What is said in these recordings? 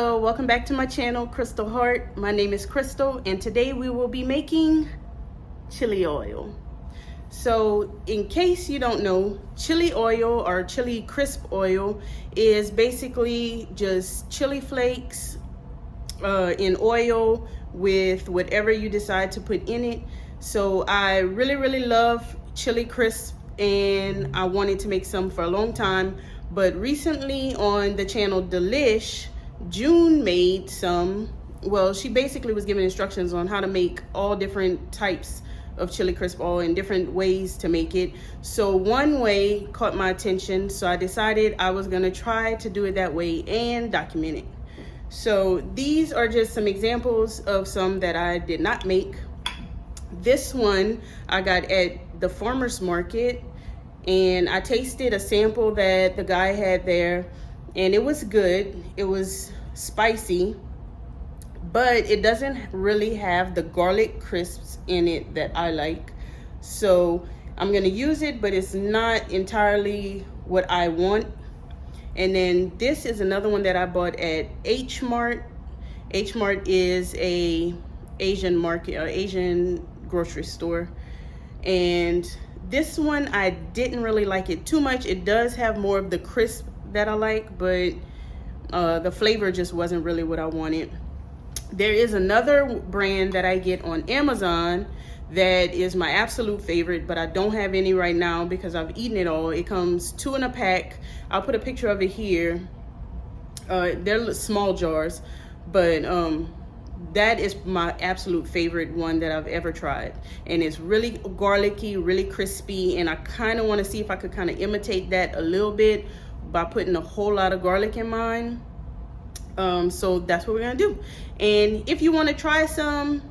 Hello, welcome back to my channel, Crystal Heart. My name is Crystal, and today we will be making chili oil. So in case you don't know, chili oil or chili crisp oil is basically just chili flakes in oil with whatever you decide to put in it. So I really love chili crisp, and I wanted to make some for a long time, but recently on the channel Delish, June made some. Well, she basically was giving instructions on how to make all different types of chili crisp oil and different ways to make it. So one way caught my attention, so I decided I was gonna try to do it that way and document it. So these are just some examples of some that I did not make. This one I got at the farmer's market, and I tasted a sample that the guy had there, and it was good. It was spicy, but it doesn't really have the garlic crisps in it that I like. So I'm gonna use it, but it's not entirely what I want. And then this is another one that I bought at H Mart. H Mart is a Asian market or Asian grocery store, and this one I didn't really like it too much. It does have more of the crisp that I like, but the flavor just wasn't really what I wanted. There is another brand that I get on Amazon that is my absolute favorite, but I don't have any right now because I've eaten it all. It comes 2 in a pack. I'll put a picture of it here. They're small jars, but that is my absolute favorite one that I've ever tried. And it's really garlicky, really crispy, and I kind of want to see if I could kind of imitate that a little bit by putting a whole lot of garlic in mine. So that's what we're gonna do. And if you want to try some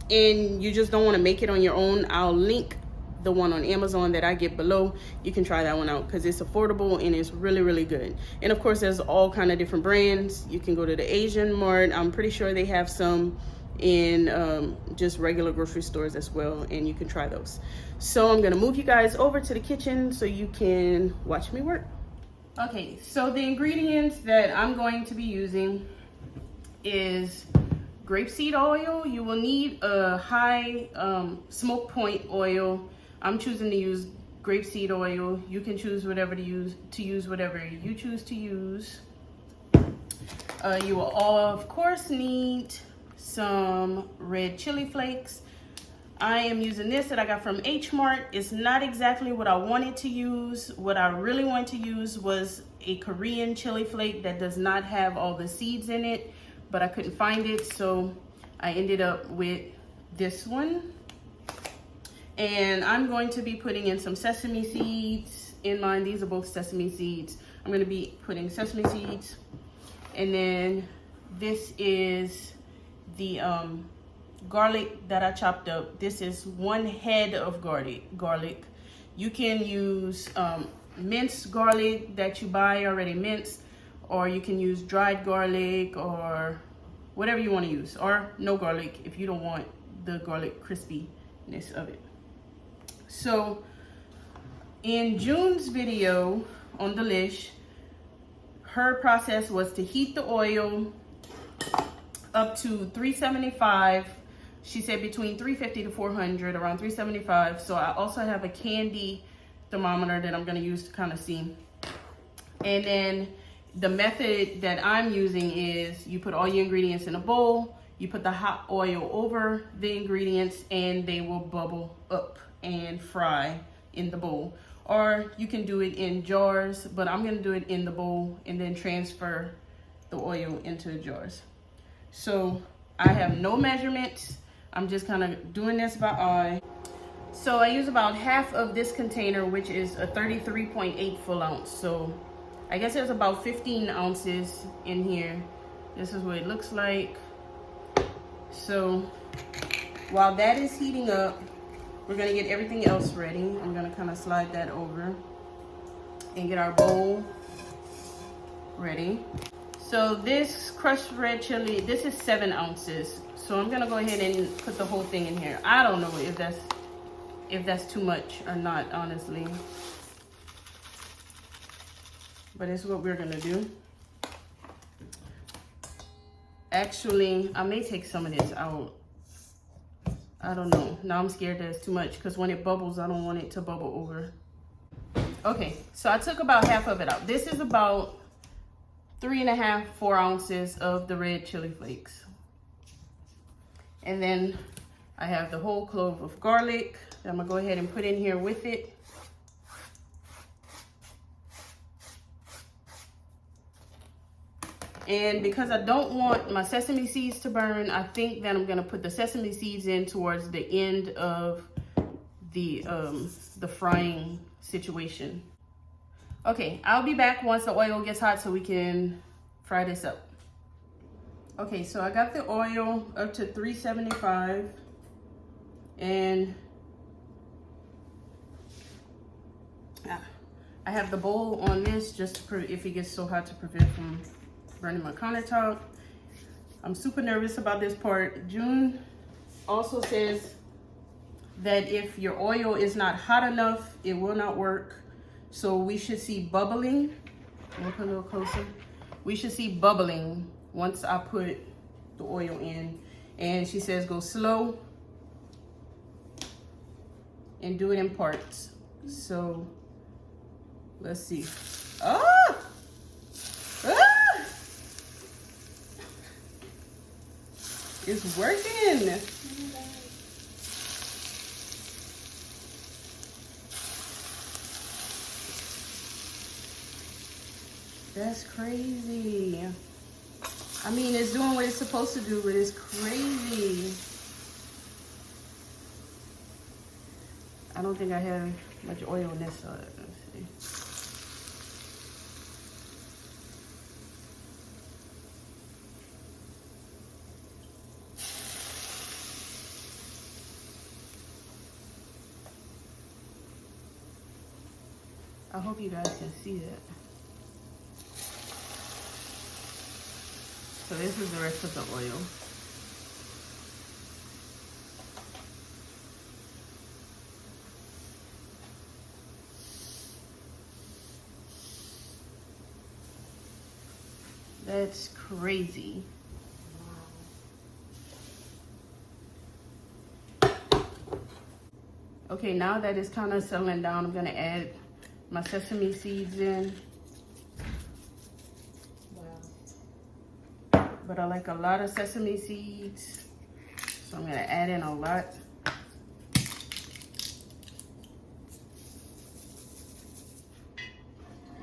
and you just don't want to make it on your own, I'll link the one on Amazon that I get below. You can try that one out because it's affordable and it's really good. And of course, there's all kind of different brands. You can go to the Asian Mart. I'm pretty sure they have some in just regular grocery stores as well, and you can try those. So I'm gonna move you guys over to the kitchen so you can watch me work. Okay, so the ingredients that I'm going to be using is grapeseed oil. You will need a high smoke point oil. I'm choosing to use grapeseed oil. You can choose whatever to use whatever you choose to use. You will of course need some red chili flakes. I am using this that I got from H Mart. It's not exactly what I wanted to use. What I really wanted to use was a Korean chili flake that does not have all the seeds in it, but I couldn't find it, so I ended up with this one. And I'm going to be putting in some sesame seeds in mine. These are both sesame seeds. I'm going to be putting sesame seeds, and then this is the garlic that I chopped up. This is 1 head of garlic. You can use minced garlic that you buy already minced, or you can use dried garlic or whatever you want to use, or no garlic if you don't want the garlic crispiness of it. So in June's video on Delish, her process was to heat the oil up to 375. She said between 350 to 400, around 375. So I also have a candy thermometer that I'm going to use to kind of see. And then the method that I'm using is you put all your ingredients in a bowl, you put the hot oil over the ingredients, and they will bubble up and fry in the bowl. Or you can do it in jars, but I'm going to do it in the bowl and then transfer the oil into the jars. So I have no measurements. I'm just kind of doing this by eye. So I use about half of this container, which is a 33.8 full ounce. So I guess there's about 15 ounces in here. This is what it looks like. So while that is heating up, we're gonna get everything else ready. I'm gonna kind of slide that over and get our bowl ready. So this crushed red chili, this is 7 ounces. So I'm gonna go ahead and put the whole thing in here. I don't know if that's too much or not, honestly. But it's what we're gonna do. Actually, I may take some of this out. I don't know. Now I'm scared that it's too much because when it bubbles, I don't want it to bubble over. Okay, so I took about half of it out. This is about 3.5, 4 ounces of the red chili flakes. And then I have the whole clove of garlic that I'm gonna go ahead and put in here with it. And because I don't want my sesame seeds to burn, I think that I'm gonna put the sesame seeds in towards the end of the frying situation. Okay, I'll be back once the oil gets hot so we can fry this up. Okay, so I got the oil up to 375, and I have the bowl on this just to if it gets so hot to prevent from burning my countertop. I'm super nervous about this part. June also says that if your oil is not hot enough, it will not work. So we should see bubbling. Look a little closer. We should see bubbling once I put the oil in. And she says go slow and do it in parts. So let's see. Ah! Ah! It's working. That's crazy. I mean, it's doing what it's supposed to do, but it's crazy. I don't think I have much oil on this side. Let's see. I hope you guys can see that. So this is the rest of the oil. That's crazy. Okay, now that it's kind of settling down, I'm gonna add my sesame seeds in. But I like a lot of sesame seeds, so I'm gonna add in a lot.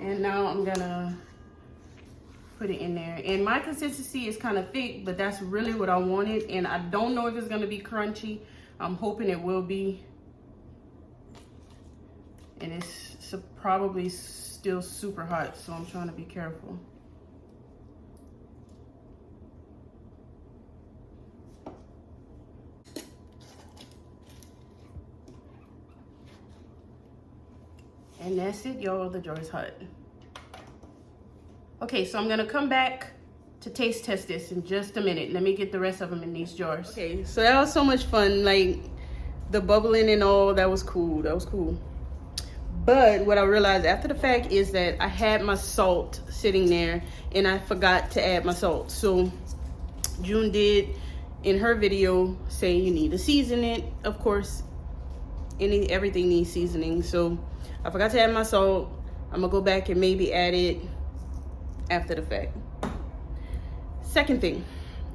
And now I'm gonna put it in there. And my consistency is kind of thick, but that's really what I wanted. And I don't know if it's gonna be crunchy. I'm hoping it will be. And it's probably still super hot, so I'm trying to be careful. And that's it, y'all. The jar is hot. Okay, so I'm gonna come back to taste test this in just a minute. Let me get the rest of them in these jars. Okay, so that was so much fun. Like the bubbling and all, that was cool. That was cool. But what I realized after the fact is that I had my salt sitting there and I forgot to add my salt. So June did in her video say you need to season it. Of course, everything needs seasoning. So I forgot to add my salt. I'm gonna go back and maybe add it after the fact. Second thing,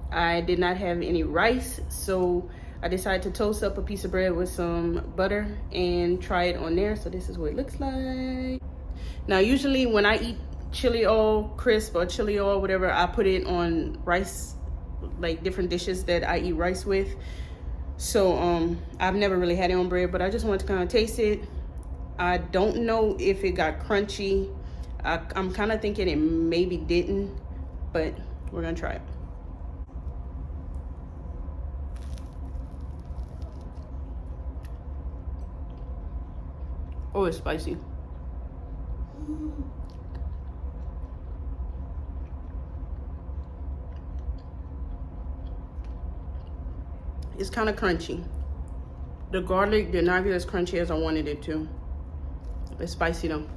I did not have any rice, so I decided to toast up a piece of bread with some butter and try it on there. So this is what it looks like. Now, usually when I eat chili oil crisp or chili oil, whatever, I put it on rice, like different dishes that I eat rice with. So I've never really had it on bread, but I just wanted to kind of taste it. I don't know if it got crunchy. I'm kind of thinking it maybe didn't, but we're gonna try it. Oh, it's spicy. It's kind of crunchy. The garlic did not get as crunchy as I wanted it to. It's spicy though.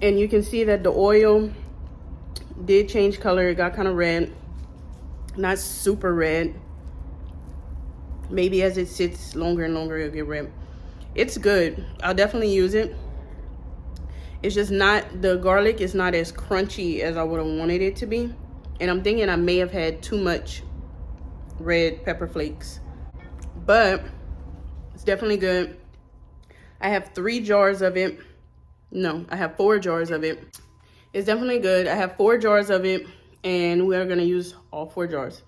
And you can see that the oil did change color. It got kind of red. Not super red. Maybe as it sits longer and longer, it'll get red. It's good. I'll definitely use it. It's just not, the garlic is not as crunchy as I would have wanted it to be. And I'm thinking I may have had too much red pepper flakes. But it's definitely good. I have 3 jars of it. No, I have 4 jars of it. It's definitely good. I have 4 jars of it, and we're gonna use all 4 jars.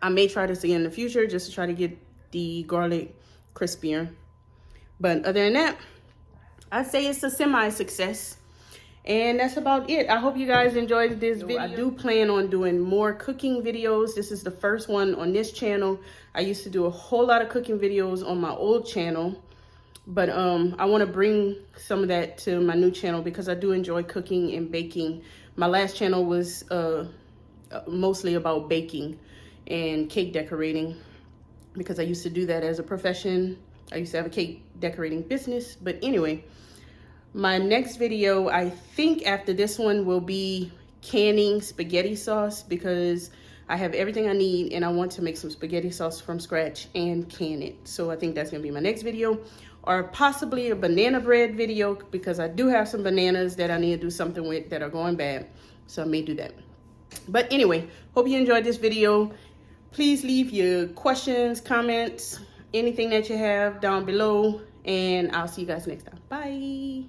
I may try this again in the future just to try to get the garlic crispier. But other than that, I'd say it's a semi-success. And that's about it. I hope you guys enjoyed this video. I do plan on doing more cooking videos. This is the first one on this channel. I used to do a whole lot of cooking videos on my old channel. But I want to bring some of that to my new channel because I do enjoy cooking and baking. My last channel was mostly about baking and cake decorating because I used to do that as a profession. I used to have a cake decorating business. But anyway, my next video, I think after this one, will be canning spaghetti sauce because I have everything I need and I want to make some spaghetti sauce from scratch and can it. So I think that's gonna be my next video, or possibly a banana bread video because I do have some bananas that I need to do something with that are going bad. So I may do that. But anyway, hope you enjoyed this video. Please leave your questions, comments, anything that you have down below, and I'll see you guys next time. Bye.